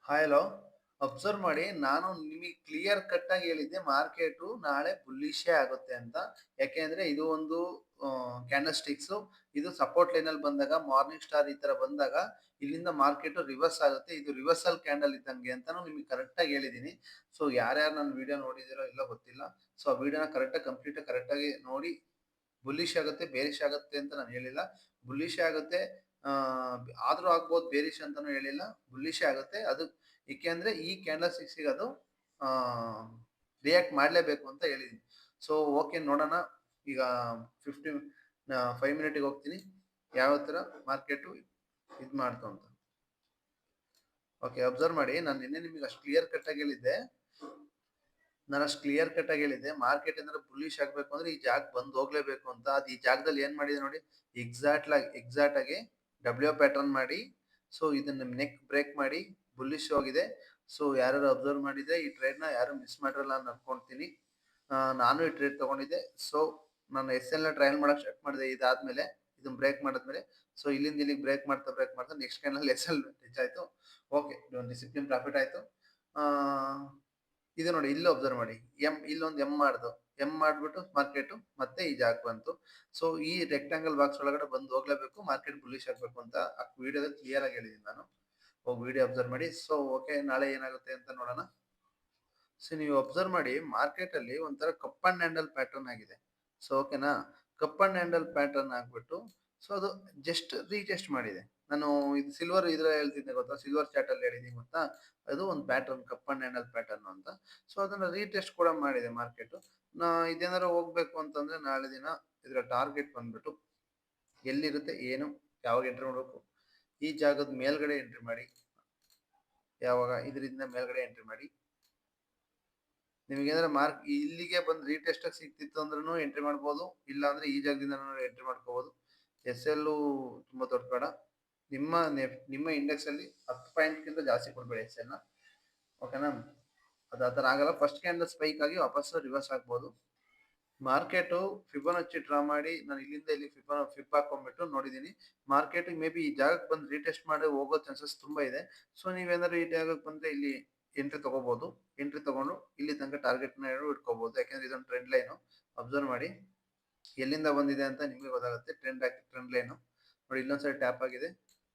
Hi hello. Observe ಮಾಡಿ, ನಾನು ನಿಮಗೆ ಕ್ಲಿಯರ್ ಕಟ್ ಆಗಿ ಹೇಳಿದ್ದೆ ಮಾರ್ಕೆಟು ನಾಳೆ ಬುಲ್ಲಿಶೇ ಆಗುತ್ತೆ ಅಂತ. ಯಾಕೆಂದ್ರೆ ಇದು ಒಂದು ಕ್ಯಾಂಡಲ್ ಸ್ಟಿಕ್ಸ್, ಇದು ಸಪೋರ್ಟ್ ಲೈನ್ ಅಲ್ಲಿ ಬಂದಾಗ ಮಾರ್ನಿಂಗ್ ಸ್ಟಾರ್ ಈ ತರ ಬಂದಾಗ ಇಲ್ಲಿಂದ ಮಾರ್ಕೆಟ್ ರಿವರ್ಸ್ ಆಗುತ್ತೆ. ಇದು ರಿವರ್ಸಲ್ ಕ್ಯಾಂಡಲ್ ಇದ್ದಂಗೆ ಅಂತಾನು ನಿಮಗೆ ಕರೆಕ್ಟ್ ಆಗಿ ಹೇಳಿದೀನಿ. ಸೊ ಯಾರ್ಯಾರು ನನ್ನ ವಿಡಿಯೋ ನೋಡಿದಿರೋ ಇಲ್ಲ ಗೊತ್ತಿಲ್ಲ. ಸೊ ಆ ವಿಡಿಯೋನ ಕರೆಕ್ಟ್ ಆಗಿ ನೋಡಿ. ಬುಲ್ಲಿಶ್ ಆಗುತ್ತೆ ಬೇರಿಶ್ ಆಗುತ್ತೆ ಅಂತ ನಾನು ಹೇಳಿಲ್ಲ. ಬುಲ್ಲಿಶ್ ಆಗುತ್ತೆ, ಆ, ಆದ್ರೂ ಆಗ್ಬೋದು, ಬೇರಿಶ್ ಅಂತಾನು ಹೇಳಿಲ್ಲ. ಬುಲ್ಲಿಶ್ ಆಗುತ್ತೆ ಅದು. ಏಕೆಂದ್ರೆ ಈ ಕ್ಯಾಂಡಲ್ ಸ್ಟಿಕ್ಸ್ ಅದು ರಿಯಾಕ್ಟ್ ಮಾಡಲೇಬೇಕು ಅಂತ ಹೇಳಿದೀನಿ. ಸೊ ಓಕೆ, ನೋಡೋಣ. ಈಗ 5 ಮಿನಿಟ್ಗೆ ಹೋಗ್ತೀನಿ ಯಾವ ತರ ಮಾರ್ಕೆಟ್ ಇದು ಮಾಡ್ತು ಅಂತ. ಓಕೆ, ಅಬ್ಸರ್ವ್ ಮಾಡಿ, ನಾನು ನಿನ್ನೆ ನಿಮಗೆ ಅಷ್ಟು ಕ್ಲಿಯರ್ ಕಟ್ ಆಗಿ ಹೇಳಿದ್ದೆ ಮಾರ್ಕೆಟ್ ಅಂದ್ರೆ ಬುಲ್ಲಿಶ್ ಆಗ್ಬೇಕು ಅಂದ್ರೆ ಈ ಜಾಗ ಬಂದ್ ಹೋಗ್ಲೇಬೇಕು ಅಂತ. ಅದು ಈ ಜಾಗದಲ್ಲಿ ಏನ್ ಮಾಡಿದೆ ನೋಡಿ, ಎಕ್ಸಾಕ್ಟ್ ಆಗಿ ಡಬ್ಲ್ಯೂ ಪ್ಯಾಟರ್ನ್ ಮಾಡಿ, ಸೊ ಇದನ್ನ ನೆಕ್ ಬ್ರೇಕ್ ಮಾಡಿ ಬುಲ್ಲಿಶ್ ಹೋಗಿದೆ. ಸೊ ಯಾರು ಅಬ್ಸರ್ವ್ ಮಾಡಿದ್ರೆ ಈ ಟ್ರೇಡ್ ನ ಯಾರು ಮಿಸ್ ಮಾಡಿರಲ್ಲ ಅಂತ ಅನ್ಕೊಂತೀನಿ. ನಾನು ಈ ಟ್ರೇಡ್ ತಗೊಂಡಿದ್ದೆ. ಸೊ ನಾನು ಎಸ್ ಎಲ್ ನ ಟ್ರಯಲ್ ಮಾಡಕ್ ಸ್ಟಾರ್ಟ್ ಮಾಡಿದೆ ಇದಾದ್ಮೇಲೆ, ಇದನ್ನ ಬ್ರೇಕ್ ಮಾಡಿದ್ಮೇಲೆ. ಸೊ ಇಲ್ಲಿಂದ ಇಲ್ಲಿಗೆ ಬ್ರೇಕ್ ಮಾಡ್ತಾ next candle S L touch ಆಯ್ತು. ಓಕೆ, ಡಿಸಿಪ್ಲಿನ್ ಪ್ರಾಫಿಟ್ ಆಯ್ತು. ಆ ಇದು ನೋಡಿ, ಇಲ್ಲಿ ಅಬ್ಸರ್ವ್ ಮಾಡಿ, ಇಲ್ಲೊಂದು ಎಂ ಮಾಡ್ಬಿಟ್ಟು ಮಾರ್ಕೆಟ್ ಮತ್ತೆ ಈ ಜಾಗ ಬಂತು. ಸೊ ಈ ರೆಕ್ಟಾಂಗಲ್ ಬಾಕ್ಸ್ ಒಳಗಡೆ ಬಂದು ಹೋಗ್ಲೇಬೇಕು, ಮಾರ್ಕೆಟ್ ಬುಲ್ಲಿಶ್ ಆಗ್ಬೇಕು ಅಂತ ಆ ವಿಡಿಯೋದಲ್ಲಿ ಕ್ಲಿಯರ್ ಆಗಿ ಹೇಳಿದೀನಿ ನಾನು. ಹೋಗಿ ವಿಡಿಯೋ ಅಬ್ಸರ್ವ್ ಮಾಡಿ. ಸೊ ಓಕೆ, ನಾಳೆ ಏನಾಗುತ್ತೆ ಅಂತ ನೋಡೋಣ. ಸೊ ನೀವು ಅಬ್ಸರ್ವ್ ಮಾಡಿ, ಮಾರ್ಕೆಟ್ ಅಲ್ಲಿ ಒಂಥರ ಕಪ್ ಅಂಡ್ ಹ್ಯಾಂಡಲ್ ಪ್ಯಾಟರ್ನ್ ಆಗಿದೆ. ಸೊ ಓಕೆನಾ, ಕಪ್ ಅಂಡ್ ಹ್ಯಾಂಡಲ್ ಪ್ಯಾಟರ್ನ್ ಆಗ್ಬಿಟ್ಟು, ಸೊ ಅದು ಜಸ್ಟ್ ರೀಟೆಸ್ಟ್ ಮಾಡಿದೆ. ನಾನು ಇದು ಸಿಲ್ವರ್ ಇದ್ರ ಹೇಳ್ತಿದ್ದೆ ಗೊತ್ತಾ, ಸಿಲ್ವರ್ ಚಾಟ್ ಅಲ್ಲಿ ಹೇಳಿದೀನಿ ಗೊತ್ತಾ, ಅದು ಒಂದು pattern, cup and handle pattern ಅಂತ. ಸೊ ಅದನ್ನ ರೀಟೆಸ್ಟ್ ಕೂಡ ಮಾಡಿದೆ ಮಾರ್ಕೆಟ್. ಇದೇನಾದ್ರು ಹೋಗ್ಬೇಕು ಅಂತಂದ್ರೆ ನಾಳೆ ದಿನ ಇದರ ಟಾರ್ಗೆಟ್ ಬಂದ್ಬಿಟ್ಟು ಎಲ್ಲಿರುತ್ತೆ ಏನು, ಯಾವಾಗ ಎಂಟ್ರಿ ಮಾಡಬೇಕು, ಈ ಜಾಗದ ಮೇಲ್ಗಡೆ ಎಂಟ್ರಿ ಮಾಡಿ. ಯಾವಾಗ ಇದರಿಂದ ಮೇಲ್ಗಡೆ ಎಂಟ್ರಿ ಮಾಡಿ, ನಿಮಗೆ ಏನಾರ ಮಾರ್ಕ್ ಇಲ್ಲಿಗೆ ಬಂದು ರೀಟೆಸ್ಟ್ ಆಗಿ ಸಿಕ್ತಿತ್ತು ಅಂದ್ರೂ ಎಂಟ್ರಿ ಮಾಡ್ಬೋದು. ಇಲ್ಲ ಅಂದ್ರೆ ಈ ಜಾಗದಿಂದ ಎಂಟ್ರಿ ಮಾಡ್ಕೋಬಹುದು. ಎಸ್ ಎಲ್ ತುಂಬಾ ದೊಡ್ಡ ಬೇಡ. ನಿಮ್ಮ ಇಂಡೆಕ್ಸ್ ಅಲ್ಲಿ 10 ಪಾಯಿಂಟ್ ಗಿಂತ ಜಾಸ್ತಿ ಕೊಡ್ಬೇಡಿ ಎಸ್ ಎಲ್ ನ. ಓಕೆನಾ, ಅದು ಆ ಥರ ಆಗಲ್ಲ. ಫಸ್ಟ್ ಕ್ಯಾಂಡಲ್ ಸ್ಪೈಕ್ ಆಗಿ ವಾಪಸ್ ರಿವರ್ಸ್ ಆಗ್ಬೋದು. ಮಾರ್ಕೆಟ್ ಫಿಬೊನಚ್ಚಿ ಡ್ರಾ ಮಾಡಿ ನಾನು ಇಲ್ಲಿಂದ ಇಲ್ಲಿ ಫಿಪ್ ಹಾಕೊಂಡ್ಬಿಟ್ಟು ನೋಡಿದೀನಿ. ಮಾರ್ಕೆಟ್ ಮೇ ಬಿ ಈ ಜಾಗಕ್ಕೆ ಬಂದು ರೀಟೆಸ್ಟ್ ಮಾಡಿ ಹೋಗೋ ಚಾನ್ಸಸ್ ತುಂಬಾ ಇದೆ. ಸೊ ನೀವೇನಾದ್ರು ಈ ಜಾಗಕ್ಕೆ ಬಂದ್ರೆ ಇಲ್ಲಿ ಎಂಟ್ರಿ ತಗೋಬಹುದು. ಎಂಟ್ರಿ ತಗೊಂಡು ಇಲ್ಲಿ ತನಕ ಟಾರ್ಗೆಟ್ ನ ಇಟ್ಕೋಬಹುದು. ಯಾಕಂದ್ರೆ ಇದೊಂದು ಟ್ರೆಂಡ್ ಲೈನ್. ಅಬ್ಸರ್ವ್ ಮಾಡಿ ಎಲ್ಲಿಂದ ಬಂದಿದೆ ಅಂತ ನಿಮ್ಗೆ ಗೊತ್ತಾಗುತ್ತೆ. ಟ್ರೆಂಡ್ ಲೈನ್ ನೋಡಿ, ಇಲ್ಲೊಂದ್ಸರಿ ಟ್ಯಾಪ್ ಆಗಿದೆ.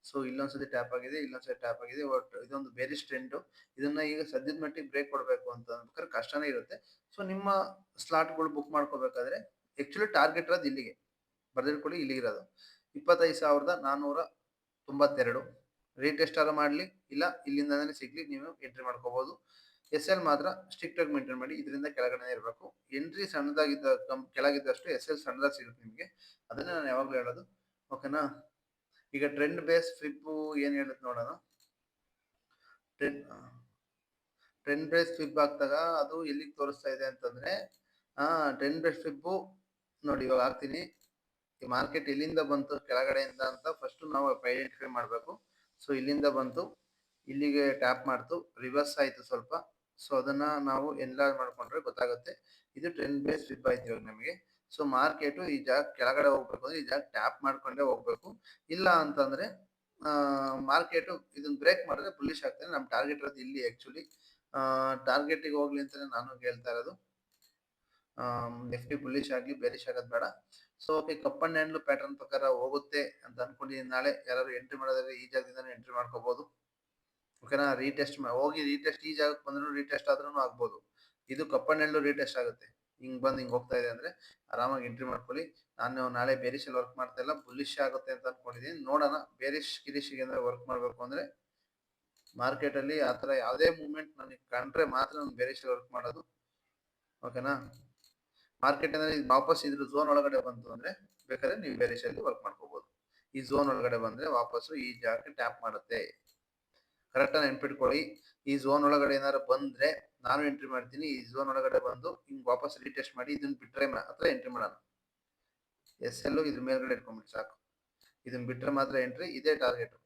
ಸೊ ಇಲ್ಲೊಂದ್ಸತಿ ಟ್ಯಾಪ್ ಆಗಿದೆ, ಇಲ್ಲೊಂದ್ಸತಿ ಟ್ಯಾಪ್ ಆಗಿದೆ. ಒಟ್ಟು ಇದೊಂದು ಬೇರಿಶ್ ಟ್ರೆಂಡ್. ಇದನ್ನ ಈಗ ಸದ್ಯದ ಮಟ್ಟಿಗೆ ಬ್ರೇಕ್ ಕೊಡಬೇಕು ಅಂತ ಅನ್ಬೇಕಾದ್ರೆ ಕಷ್ಟನೇ ಇರುತ್ತೆ. ಸೊ ನಿಮ್ಮ ಸ್ಲಾಟ್ಗಳು ಬುಕ್ ಮಾಡ್ಕೋಬೇಕಾದ್ರೆ ಆಕ್ಚುಲಿ ಟಾರ್ಗೆಟ್ ಇರೋದು ಇಲ್ಲಿಗೆ ಬರ್ದಿಟ್ಕೊಳ್ಳಿ, ಇಲ್ಲಿ ಇರೋದು 25,492. ರೀಟೆಸ್ಟ್ ಆರ ಮಾಡಲಿ, ಇಲ್ಲ ಇಲ್ಲಿಂದಾನೇ ಸಿಗ್ಲಿ, ನೀವು ಎಂಟ್ರಿ ಮಾಡ್ಕೋಬಹುದು. ಎಸ್ ಎಲ್ ಮಾತ್ರ ಸ್ಟ್ರಿಕ್ಟ್ ಆಗಿ ಮೇಂಟೈನ್ ಮಾಡಿ, ಇದರಿಂದ ಕೆಳಗಡೆ ಇರಬೇಕು. ಎಂಟ್ರಿ ಸಣ್ಣದಾಗಿದ್ದ ಕೆಳಗಿದ್ದಷ್ಟು ಎಸ್ ಎಲ್ ಸಣ್ಣದಾಗಿ ಸಿಗುತ್ತೆ ನಿಮಗೆ. ಅದನ್ನೇ ನಾನು ಯಾವಾಗಲೂ ಹೇಳೋದು. ಓಕೆನಾ, ಈಗ ಟ್ರೆಂಡ್ ಬೇಸ್ ಫ್ಲಿಪ್ ಏನ್ ಹೇಳುತ್ತೆ ನೋಡೋಣ. ಟ್ರೆಂಡ್ ಬೇಸ್ ಫ್ಲಿಪ್ ಆಗ್ತಾಗ ಅದು ಎಲ್ಲಿಗೆ ತೋರಿಸ್ತಾ ಇದೆ ಅಂತಂದ್ರೆ, ಟ್ರೆಂಡ್ ಬೇಸ್ ಫ್ಲಿಪ್ ನೋಡಿ ಇವಾಗ ಹಾಕ್ತೀನಿ. ಈ ಮಾರ್ಕೆಟ್ ಇಲ್ಲಿಂದ ಬಂತು ಕೆಳಗಡೆಯಿಂದ ಅಂತ ಫಸ್ಟ್ ನಾವು ಐಡೆಂಟಿಫೈ ಮಾಡಬೇಕು. ಸೊ ಇಲ್ಲಿಂದ ಬಂತು, ಇಲ್ಲಿಗೆ ಟ್ಯಾಪ್ ಮಾಡ್ತು, ರಿವರ್ಸ್ ಆಯ್ತು ಸ್ವಲ್ಪ. ಸೊ ಅದನ್ನ ನಾವು ಎನ್ಲಾರ್ಜ್ ಮಾಡ್ಕೊಂಡ್ರೆ ಗೊತ್ತಾಗುತ್ತೆ. ಇದು ಟ್ರೆಂಡ್ ಬೇಸ್ ಫ್ಲಿಪ್ ಆಯ್ತು ಇವಾಗ ನಮಗೆ. ಸೊ ಮಾರ್ಕೆಟ್ ಈ ಜಾಗ ಕೆಳಗಡೆ ಹೋಗ್ಬೇಕು ಅಂದ್ರೆ ಈ ಜಾಗ ಟ್ಯಾಪ್ ಮಾಡ್ಕೊಂಡೇ ಹೋಗ್ಬೇಕು. ಇಲ್ಲ ಅಂತಂದ್ರೆ ಮಾರ್ಕೆಟ್ ಇದನ್ನ ಬ್ರೇಕ್ ಮಾಡಿದ್ರೆ ಬುಲ್ಲಿಶ್ ಆಗ್ತಾನೆ. ನಮ್ ಟಾರ್ಗೆಟ್ ಇರೋದು ಇಲ್ಲಿ ಆಕ್ಚುಲಿ. ಟಾರ್ಗೆಟಿಗೆ ಹೋಗ್ಲಿ ಅಂತಾನೆ ನಾನು ಹೇಳ್ತಾ ಇರೋದು. ನಿಫ್ಟಿ ಬುಲ್ಲಿಶ್ ಆಗ್ಲಿ ಬೇರಿಶ್ ಆಗೋದು ಬೇಡ. So okay, cup and handle pattern ಪ್ರಕಾರ ಹೋಗುತ್ತೆ ಅಂತ ಅನ್ಕೊಂಡಿದ್ದೀನಿ. ನಾಳೆ ಯಾರು ಎಂಟ್ರಿ ಮಾಡೋದಾದ್ರೆ ಈ ಜಾಗದಿಂದ ಎಂಟ್ರಿ ಮಾಡ್ಕೋಬಹುದು. ಓಕೆನಾ, ಹೋಗಿ ರೀಟೆಸ್ಟ್ ಈ ಜಾಗಕ್ಕೆ ಬಂದ್ರು ರೀಟೆಸ್ಟ್ ಆದ್ರೂ ಆಗ್ಬೋದು. ಇದು ಕಪ್ ಅಂಡ್ ಹ್ಯಾಂಡಲ್ ರೀಟೆಸ್ಟ್ ಆಗುತ್ತೆ. ಹಿಂಗ್ ಹೋಗ್ತಾ ಇದೆ ಅಂದ್ರೆ ಆರಾಮಾಗಿ ಎಂಟ್ರಿ ಮಾಡ್ಕೊಳ್ಳಿ. ನಾನು ನಾಳೆ ಬೇರಿಶ್ ಅಲ್ಲಿ ವರ್ಕ್ ಮಾಡ್ತಾ ಇಲ್ಲ, ಬುಲ್ಲಿಶ್ ಆಗುತ್ತೆ ಅಂತ ಅನ್ಕೊಂಡಿದ್ದೀನಿ. ನೋಡೋಣ, ಗಿರೀಶಿಗೆ ಅಂದ್ರೆ ವರ್ಕ್ ಮಾಡ್ಬೇಕು ಅಂದ್ರೆ ಮಾರ್ಕೆಟ್ ಅಲ್ಲಿ ಆತರ ಯಾವುದೇ ಮೂವ್ಮೆಂಟ್ ನನಗೆ ಕಂಡ್ರೆ ಮಾತ್ರ ನಾನು ಬೇರಿಶ್ ವರ್ಕ್ ಮಾಡೋದು. ಓಕೆನಾ, ಮಾರ್ಕೆಟ್ ಅಂದ್ರೆ ವಾಪಸ್ ಇದ್ರ ಝೋನ್ ಒಳಗಡೆ ಬಂತು ಅಂದ್ರೆ ಬೇಕಾದ್ರೆ ನೀವು ಬೇರಿಶ್ ಅಲ್ಲಿ ವರ್ಕ್ ಮಾಡ್ಕೋಬಹುದು. ಈ ಝೋನ್ ಒಳಗಡೆ ಬಂದ್ರೆ ವಾಪಸ್ಸು ಈ ಜಾಗಕ್ಕೆ ಟ್ಯಾಪ್ ಮಾಡುತ್ತೆ. ಕರೆಕ್ಟ್ ಆಗಿ ನೆನ್ಪಿಟ್ಕೊಳ್ಳಿ. ಈ ಝೋನ್ ಒಳಗಡೆ ಏನಾದ್ರು ಬಂದ್ರೆ ನಾನು ಎಂಟ್ರಿ ಮಾಡ್ತೀನಿ. ಈ ಝೋನ್ ಒಳಗಡೆ ಬಂದು ಹಿಂಗ್ ವಾಪಸ್ ರೀಟೆಸ್ಟ್ ಮಾಡಿ ಇದನ್ನ ಬಿಟ್ರೆ ಮಾತ್ರ ಎಂಟ್ರಿ ಮಾಡೋಣ. ಎಸ್ ಎಲ್ ಇದ್ರ ಮೇಲ್ಗಡೆ ಇಟ್ಕೊಂಡ್ಬಿಟ್ಟು ಸಾಕು. ಇದನ್ನ ಬಿಟ್ರೆ ಮಾತ್ರ ಎಂಟ್ರಿ, ಇದೇ ಟಾರ್ಗೆಟ್.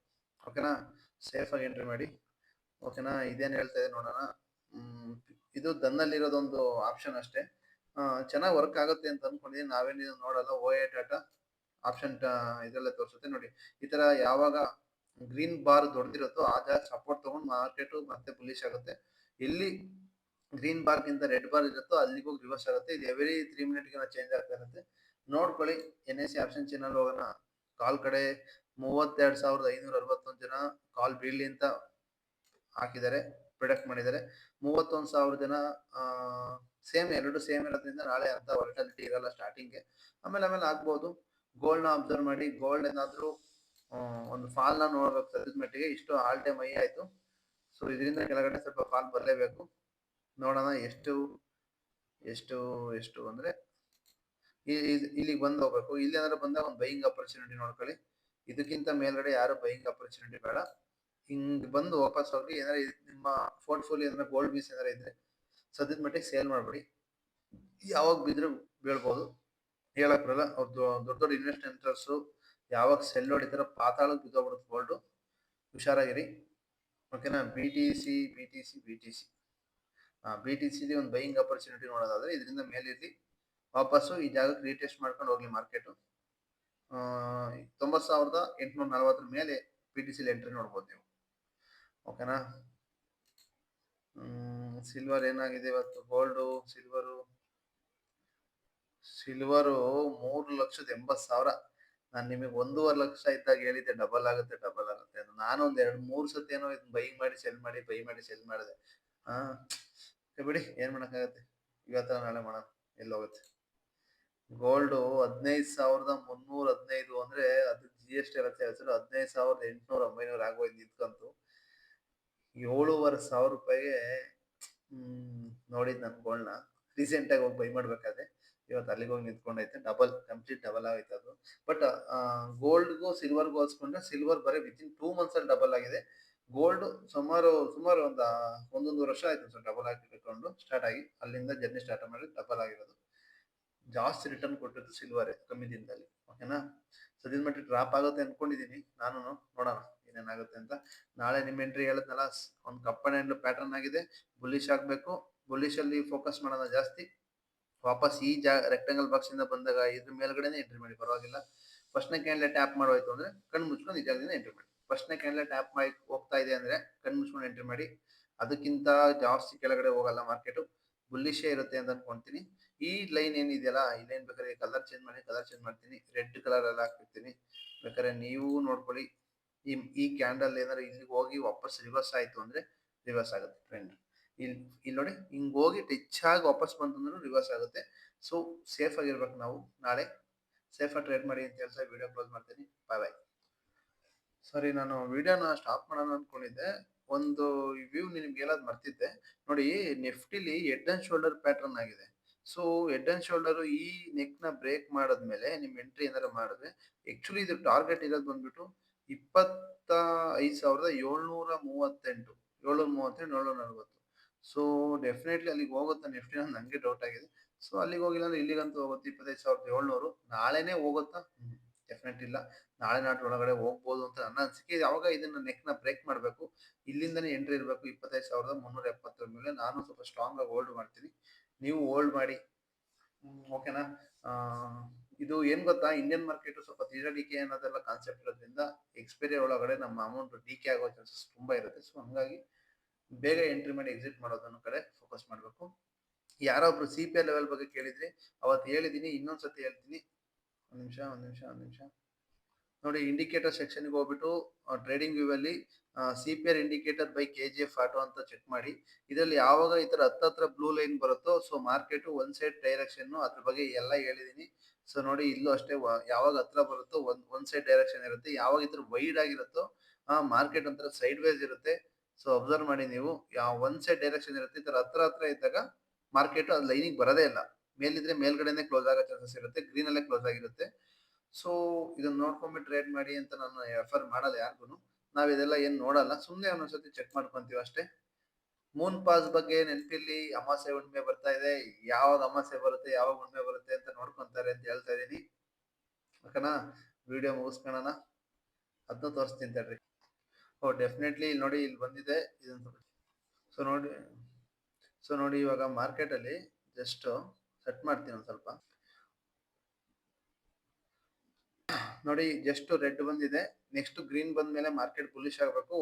ಓಕೆನಾ, ಸೇಫ್ ಆಗಿ ಎಂಟ್ರಿ ಮಾಡಿ. ಓಕೆನಾ, ಇದೇನ್ ಹೇಳ್ತಾ ಇದೆ ನೋಡೋಣ. ಇದು ದನ್ನಲ್ಲಿರೋದೊಂದು ಆಪ್ಷನ್ ಅಷ್ಟೇ. ಚೆನ್ನಾಗಿ ವರ್ಕ್ ಆಗುತ್ತೆ ಅಂತ ಅನ್ಕೊಂಡಿದ್ದೀನಿ. ನಾವೇನು ನೋಡಲ್ಲ. ಓ ಎ ಡಾಟಾ ಆಪ್ಷನ್ ಇದೆಲ್ಲ ತೋರಿಸುತ್ತೆ ನೋಡಿ. ಈ ತರ ಯಾವಾಗ ಗ್ರೀನ್ ಬಾರ್ ದೊಡ್ಡದಿರುತ್ತೋ ಆ ಜಾಗ ಸಪೋರ್ಟ್ ತಗೊಂಡು ಮಾರ್ಕೆಟ್ ಮತ್ತೆ ಬುಲಿಶ್ ಆಗುತ್ತೆ. ಎಲ್ಲಿ ಗ್ರೀನ್ ಬಾರ್ ಗಿಂತ ರೆಡ್ ಬಾರ್ ಇರುತ್ತೋ ಅಲ್ಲಿಗೆ ಹೋಗಿ ರಿವರ್ಸ್ ಆಗುತ್ತೆ. ಇದು ಎವ್ರಿ 3 ಮಿನಿಟ್ ಗೆ ಚೇಂಜ್ ಆಗ್ತಾ ಇರುತ್ತೆ. ನೋಡ್ಕೊಳ್ಳಿ. NSE ಆಪ್ಷನ್ ಚಾನಲ್ ಹೋಗೋಣ. ಕಾಲ್ ಕಡೆ 32,561 ಜನ ಕಾಲ್ ಬೀಳ್ಲಿ ಅಂತ ಹಾಕಿದ್ದಾರೆ, ಪ್ರಿಡಕ್ಟ್ ಮಾಡಿದ್ದಾರೆ. 31,000 ಜನ ಸೇಮ್, ಎರಡು ಸೇಮ್ ಇರೋದ್ರಿಂದ ನಾಳೆ ಅಂತ ವಾಲಟಿಲಿಟಿ ಇರಲ್ಲ ಸ್ಟಾರ್ಟಿಂಗ್ಗೆ. ಆಮೇಲೆ ಆಗ್ಬೋದು. ಗೋಲ್ಡ್ ನ ಅಬ್ಸರ್ವ್ ಮಾಡಿ. ಗೋಲ್ಡ್ ಏನಾದ್ರು ಒಂದು ಫಾಲ್ ನ ನೋಡ್ಬೇಕು. ಸದ್ಯದ ಮಟ್ಟಿಗೆ ಇಷ್ಟು ಆಲ್ ಟೈಮ್ ಹೈ ಆಯ್ತು. ಸೊ ಇದರಿಂದ ಕೆಳಗಡೆ ಸ್ವಲ್ಪ ಫಾಲ್ ಬರಲೇಬೇಕು. ನೋಡೋಣ ಎಷ್ಟು ಎಷ್ಟು ಎಷ್ಟು ಅಂದ್ರೆ ಇಲ್ಲಿಗೆ ಬಂದು ಹೋಗ್ಬೇಕು. ಇಲ್ಲಿ ಏನಾದ್ರು ಬಂದಾಗ ಒಂದು ಬೈಯಿಂಗ್ ಅಪರ್ಚುನಿಟಿ ನೋಡ್ಕೊಳ್ಳಿ. ಇದಕ್ಕಿಂತ ಮೇಲ್ಗಡೆ ಯಾರು ಬೈಯಿಂಗ್ ಅಪರ್ಚುನಿಟಿ ಬೇಡ. ಹಿಂಗ್ ಬಂದು ವಾಪಸ್ ಹೋಗಿ. ಏನಾರ ನಿಮ್ಮ ಪೋರ್ಟ್ಫೋಲಿಯೋ ಏನಾರ ಗೋಲ್ಡ್ ಬೀಸ್ ಏನಾರ ಇದ್ರೆ ಸದ್ಯದ ಮಟ್ಟಿಗೆ ಸೇಲ್ ಮಾಡ್ಬಿಡಿ. ಯಾವಾಗ ಬಿದ್ರು ಬೀಳ್ಬೋದು, ಹೇಳಕ್ ಬರಲ್ಲ. ದೊಡ್ಡ ದೊಡ್ಡ ಇನ್ವೆಸ್ಟರ್ಸ್ ಯಾವಾಗ ಸೆಲ್ ಹೊಡಿತಾರ ಪಾತಾಳಕ್ಕೆ ಬಿದ್ದೋಗ್ಬಿಡುತ್ತೆ ಗೋಲ್ಡ್. ಹುಷಾರಾಗಿರಿ. ಓಕೆನಾ. BTC ಒಂದು ಬೈಯಿಂಗ್ ಅಪರ್ಚುನಿಟಿ ನೋಡೋದಾದ್ರೆ ಇದರಿಂದ ಮೇಲಿರ್ಲಿ, ವಾಪಸ್ಸು ಈ ಜಾಗಕ್ಕೆ ರೀಟೆಸ್ಟ್ ಮಾಡ್ಕೊಂಡು ಹೋಗ್ಲಿ ಮಾರ್ಕೆಟ್. 90,840 ಮೇಲೆ BTC ಎಂಟ್ರಿ ನೋಡ್ಬೋದು ನೀವು. ಓಕೆನಾ. ಸಿಲ್ವರ್ ಏನಾಗಿದೆ ಇವತ್ತು? Gold silver 3,80,000. ನಾನು ನಿಮಗೆ 1,50,000 ಲಕ್ಷ ಇದ್ದಾಗ ಹೇಳಿದ್ದೆ ಡಬಲ್ ಆಗುತ್ತೆ ಅಂತ. ನಾನು ಒಂದ್ 2-3 ಸತಿ ಏನೋ ಬೈಯಿಂಗ್ ಮಾಡಿ ಸೆಲ್ ಮಾಡಿ ಬೈ ಮಾಡಿ ಸೆಲ್ ಮಾಡಿದೆ. ಬಿಡಿ, ಏನ್ ಮಾಡಕ್ಕಾಗತ್ತೆ. ಇವತ್ತ ನಾಳೆ ಮಾಡೋಣ, ಎಲ್ಲೋಗುತ್ತೆ. ಗೋಲ್ಡು 15,315 ಅಂದ್ರೆ ಅದು GST ಎಲ್ಲ ಸೇರಿಸಿದ್ರೆ 15,800-900 ಆಗೋಯ್ತು ನಿಂತ್ಕಂತು. 7,500 ರೂಪಾಯಿಗೆ ನೋಡಿದ್ ನನ್ ಗೋಲ್ಡ್ನ ರೀಸೆಂಟ್ ಆಗಿ ಹೋಗಿ ಬೈ ಮಾಡ್ಬೇಕಾದ್ರೆ ಇವತ್ತು ಅಲ್ಲಿಗೆ ಹೋಗಿ ನಿಂತ್ಕೊಂಡೈತೆ. ಕಂಪ್ಲೀಟ್ ಡಬಲ್ ಆಯ್ತು ಅದು. ಬಟ್ ಗೋಲ್ಡ್ಗೂ ಸಿಲ್ವರ್ಗೂ ಹೋಲಿಸ್ಕೊಂಡ್ರೆ ಸಿಲ್ವರ್ ಬರೀ ವಿತಿನ್ 2 ಮಂತ್ಸ್ ಅಲ್ಲಿ ಡಬಲ್ ಆಗಿದೆ. ಗೋಲ್ಡ್ ಸುಮಾರು ಒಂದೊಂದು ವರ್ಷ ಆಯ್ತು ಸರ್ ಡಬಲ್ ಆಗಿಕೊಂಡು ಸ್ಟಾರ್ಟ್ ಆಗಿ. ಅಲ್ಲಿಂದ ಜರ್ನಿ ಸ್ಟಾರ್ಟ್ ಮಾಡಿ ಡಬಲ್ ಆಗಿರೋದು. ಜಾಸ್ತಿ ರಿಟರ್ನ್ ಕೊಟ್ಟಿದ್ದು ಸಿಲ್ವರ್ ಕಮ್ಮಿ ದಿನದಲ್ಲಿ. ಓಕೆನಾ. ಸದ್ಯದ ಮಟ್ಟಿಗೆ ಡ್ರಾಪ್ ಆಗುತ್ತೆ ಅನ್ಕೊಂಡಿದೀನಿ ನಾನು. ನೋಡೋಣ ಏನೇನಾಗುತ್ತೆ ಅಂತ. ನಾಳೆ ನಿಮ್ ಎಂಟ್ರಿ ಹೇಳಿದ್ನಲ್ಲ, ಒಂದು ಕಪ್ ಅಂಡ್ ಹ್ಯಾಂಡಲ್ ಪ್ಯಾಟರ್ನ್ ಆಗಿದೆ. ಬುಲಿಶ್ ಆಗ್ಬೇಕು. ಬುಲಿಶ್ ಅಲ್ಲಿ ಫೋಕಸ್ ಮಾಡೋಣ ಜಾಸ್ತಿ. ವಾಪಸ್ ಈ ರೆಕ್ಟಾಂಗಲ್ ಬಾಕ್ಸ್ ಇಂದ ಬಂದಾಗ ಇದ್ರ ಮೇಲ್ಗಡೆನೆ ಎಂಟ್ರಿ ಮಾಡಿ, ಪರವಾಗಿಲ್ಲ. ಫಸ್ಟ್ನೇ ಕ್ಯಾಂಡಲ್ ಟ್ಯಾಪ್ ಮಾಡೋಯ್ತು ಅಂದ್ರೆ ಕಣ್ಣು ಮುಚ್ಕೊಂಡು ಈ ಜಾಗದಿಂದ ಎಂಟ್ರಿ ಮಾಡಿ. ಫಸ್ಟ್ನೇ ಕ್ಯಾಂಡಲ್ ಟ್ಯಾಪ್ ಮಾಡಿ ಹೋಗ್ತಾ ಇದೆ ಅಂದ್ರೆ ಕಣ್ಣು ಮುಚ್ಕೊಂಡು ಎಂಟ್ರಿ ಮಾಡಿ. ಅದಕ್ಕಿಂತ ಜಾಸ್ತಿ ಕೆಳಗಡೆ ಹೋಗಲ್ಲ ಮಾರ್ಕೆಟ್, ಬುಲ್ಲಿಶೇ ಇರುತ್ತೆ ಅಂತ ಅನ್ಕೊಂತೀನಿ. ಈ ಲೈನ್ ಏನಿದೆಯಲ್ಲ, ಈ ಲೈನ್ ಬೇಕಾದ್ರೆ ಕಲರ್ ಚೇಂಜ್ ಮಾಡ್ತೀನಿ. ರೆಡ್ ಕಲರ್ ಅಲ್ಲಿ ಹಾಕ್ಬಿಡ್ತೀನಿ. ಬೇಕಾದ್ರೆ ನೀವು ನೋಡ್ಕೊಳ್ಳಿ. ಈ ಕ್ಯಾಂಡಲ್ ಏನಾದ್ರು ಇಲ್ಲಿಗೆ ಹೋಗಿ ವಾಪಸ್ ರಿವರ್ಸ್ ಆಯ್ತು ಅಂದ್ರೆ ರಿವರ್ಸ್ ಆಗುತ್ತೆ ಟ್ರೆಂಡ್. ಇಲ್ಲಿ ನೋಡಿ, ಹಿಂಗ್ ಹೋಗಿ ಟಚ್ ಆಗಿ ವಾಪಸ್ ಬಂತಂದ್ರೂ ರಿವರ್ಸ್ ಆಗುತ್ತೆ. ಸೊ ಸೇಫ್ ಆಗಿರ್ಬೇಕು ನಾವು. ನಾಳೆ ಸೇಫ್ ಆಗಿ ಟ್ರೇಡ್ ಮಾಡಿ ಅಂತ ಹೇಳ್ತಾ ವಿಡಿಯೋ ಕ್ಲೋಸ್ ಮಾಡ್ತೀನಿ. ಬಾಯ್. ಸರಿ, ನಾನು ವಿಡಿಯೋನ ಸ್ಟಾಪ್ ಮಾಡೋಣ ಅನ್ಕೊಂಡಿದ್ದೆ. ಒಂದು ವ್ಯೂ ನಿಮ್ಗೆ ಹೇಳೋದ್ ಮರ್ತಿದ್ದೆ ನೋಡಿ. ನಿಫ್ಟಿಲಿ ಹೆಡ್ ಅಂಡ್ ಶೋಲ್ಡರ್ ಪ್ಯಾಟರ್ನ್ ಆಗಿದೆ. ಸೊ ಹೆಡ್ ಅಂಡ್ ಶೋಲ್ಡರ್ ಈ ನೆಕ್ ನ ಬ್ರೇಕ್ ಮಾಡದ್ಮೇಲೆ ನಿಮ್ ಎಂಟ್ರಿ ಏನಾರ ಮಾಡಿದ್ರೆ, ಆಕ್ಚುಲಿ ಇದು ಟಾರ್ಗೆಟ್ ಇರೋದು ಬಂದ್ಬಿಟ್ಟು 25,738, 740. ಸೊ ಡೆಫಿನೆಟ್ಲಿ ಅಲ್ಲಿಗೆ ಹೋಗುತ್ತೆ ನಿಫ್ಟಿ ಅಂತ ನಂಗೆ ಡೌಟ್ ಆಗಿದೆ. ಸೊ ಅಲ್ಲಿಗೆ ಹೋಗಿಲ್ಲ ಅಂದ್ರೆ ಇಲ್ಲಿಗಂತೂ ಹೋಗುತ್ತೆ 25,700. ನಾಳೆನೆ ಹೋಗುತ್ತಾ? ಡೆಫಿನೆಟ್ ಇಲ್ಲ. ನಾಳೆ ನಾಟ್ ಒಳಗಡೆ ಹೋಗ್ಬೋದು ಅಂತ ನನ್ನ ಅನಿಸಿಕೆ. ಯಾವಾಗ ಇದನ್ನ ನೆಕ್ ನ ಬ್ರೇಕ್ ಮಾಡಬೇಕು, ಇಲ್ಲಿಂದನೇ ಎಂಟ್ರಿ ಇರಬೇಕು 25,370 ಮೇಲೆ. ನಾನು ಸ್ವಲ್ಪ ಸ್ಟ್ರಾಂಗ್ ಆಗಿ ಹೋಲ್ಡ್ ಮಾಡ್ತೀನಿ, ನೀವು ಹೋಲ್ಡ್ ಮಾಡಿ. ಓಕೆನಾ. ಇದು ಏನ್ ಗೊತ್ತಾ, ಇಂಡಿಯನ್ ಮಾರ್ಕೆಟ್ ಸ್ವಲ್ಪ ತೀರಾ ಡಿಕೆ ಅನ್ನೋದೆಲ್ಲ ಕಾನ್ಸೆಪ್ಟ್ ಇರೋದ್ರಿಂದ ಎಕ್ಸ್ಪೈರಿ ಒಳಗಡೆ ನಮ್ಮ ಅಮೌಂಟ್ ಡಿಕೆ ಆಗೋ ಚಾನ್ಸಸ್ ತುಂಬಾ ಇರುತ್ತೆ. ಸೊ ಹಂಗಾಗಿ ಬೇಗ ಎಂಟ್ರಿ ಮಾಡಿ ಎಕ್ಸಿಟ್ ಮಾಡೋದನ್ನ ಕಡೆ ಫೋಕಸ್ ಮಾಡಬೇಕು. ಯಾರೊಬ್ರು CPI ಲೆವೆಲ್ ಬಗ್ಗೆ ಕೇಳಿದ್ರಿ, ಅವತ್ತು ಹೇಳಿದೀನಿ, ಇನ್ನೊಂದ್ಸತಿ ಹೇಳ್ತೀನಿ. ಒಂದ್ ನಿಮಿಷ ನೋಡಿ. ಇಂಡಿಕೇಟರ್ ಸೆಕ್ಷನ್ ಗೆ ಹೋಗ್ಬಿಟ್ಟು ಟ್ರೇಡಿಂಗ್ ವ್ಯೂ ಅಲ್ಲಿ CPR indicator by KGF auto ಅಂತ ಚೆಕ್ ಮಾಡಿ. ಇದರಲ್ಲಿ ಯಾವಾಗ ಈ ತರ ಹತ್ತತ್ರ ಬ್ಲೂ ಲೈನ್ ಬರುತ್ತೋ so market one side direction, ಅದ್ರ ಬಗ್ಗೆ ಎಲ್ಲ ಹೇಳಿದೀನಿ. ಸೊ ನೋಡಿ, ಇಲ್ಲೂ ಅಷ್ಟೇ. ಯಾವಾಗ ಹತ್ರ ಬರುತ್ತೋ ಒನ್ ಸೈಡ್ ಡೈರೆಕ್ಷನ್ ಇರುತ್ತೆ. ಯಾವಾಗ ಈ ತರ ವೈಡ್ ಆಗಿರುತ್ತೋ ಮಾರ್ಕೆಟ್ ಒಂಥರ ಸೈಡ್ ವೈಸ್ ಇರುತ್ತೆ. ಸೊ ಅಬ್ಸರ್ವ್ ಮಾಡಿ ನೀವು, ಯಾವ ಒನ್ ಸೈಡ್ ಡೈರೆಕ್ಷನ್ ಇರುತ್ತೆ. ಈ ತರ ಹತ್ರ ಇದ್ದಾಗ ಮಾರ್ಕೆಟ್ ಅದು ಲೈನಿಗೆ ಬರೋದೇ ಇಲ್ಲ. ಮೇಲಿದ್ರೆ ಮೇಲ್ಗಡೆನೆ ಕ್ಲೋಸ್ ಆಗೋ ಚಾನ್ಸಸ್ ಇರುತ್ತೆ, ಗ್ರೀನ್ ಅಲ್ಲೇ ಕ್ಲೋಸ್ ಆಗಿರುತ್ತೆ. ಸೊ ಇದನ್ನ ನೋಡ್ಕೊಂಡ್ಬಿಟ್ಟು ಟ್ರೇಡ್ ಮಾಡಿ ಅಂತ ನಾನು ರೆಫರ್ ಮಾಡಲ್ಲ ಯಾರಿಗೂ. ನಾವ್ ಇದೆಲ್ಲ ಏನ್ ನೋಡಲ್ಲ, ಸುಮ್ನೆ ಒಂದೊಂದ್ಸತಿ ಚೆಕ್ ಮಾಡ್ಕೊಂತೀವಿ ಅಷ್ಟೇ. ಮೂನ್ ಪಾಸ್ ಬಗ್ಗೆ ನೆನಪಿರ್ಲಿ, ಅಮಾಸೆ ಹುಣ್ಣಿಮೆ ಬರ್ತಾ ಇದೆ. ಯಾವಾಗ ಅಮಾಸೆ ಬರುತ್ತೆ, ಯಾವಾಗ ಹುಣ್ಣಿಮೆ ಬರುತ್ತೆ ಅಂತ ನೋಡ್ಕೊಂತಾರೆ ಅಂತ ಹೇಳ್ತಾ ಇದೀನಿ. ಓಕೆನಾ. ವಿಡಿಯೋ ಮುಗಿಸ್ಕೊಳ್ಳೋಣ. ಅದನ್ನು ತೋರಿಸ್ತೀನಿ ತಡ್ರಿ. ಡೆಫಿನೆಟ್ಲಿ ಇಲ್ಲಿ ನೋಡಿ, ಇಲ್ಲಿ ಬಂದಿದೆ. ಸೊ ನೋಡಿ ಇವಾಗ ಮಾರ್ಕೆಟ್ ಅಲ್ಲಿ ಜಸ್ಟ್ ಸೆಟ್ ಮಾಡ್ತೀನಿ ಒಂದ್ ಸ್ವಲ್ಪ. ನೋಡಿ ಜಸ್ಟ್ ರೆಡ್ ಬಂದಿದೆ. ನೆಕ್ಸ್ಟ್ ಗ್ರೀನ್ ಬಂದ್ಮೇಲೆ ಮಾರ್ಕೆಟ್ ಬುಲಿಶ್ ಆಗ್ಬೇಕು.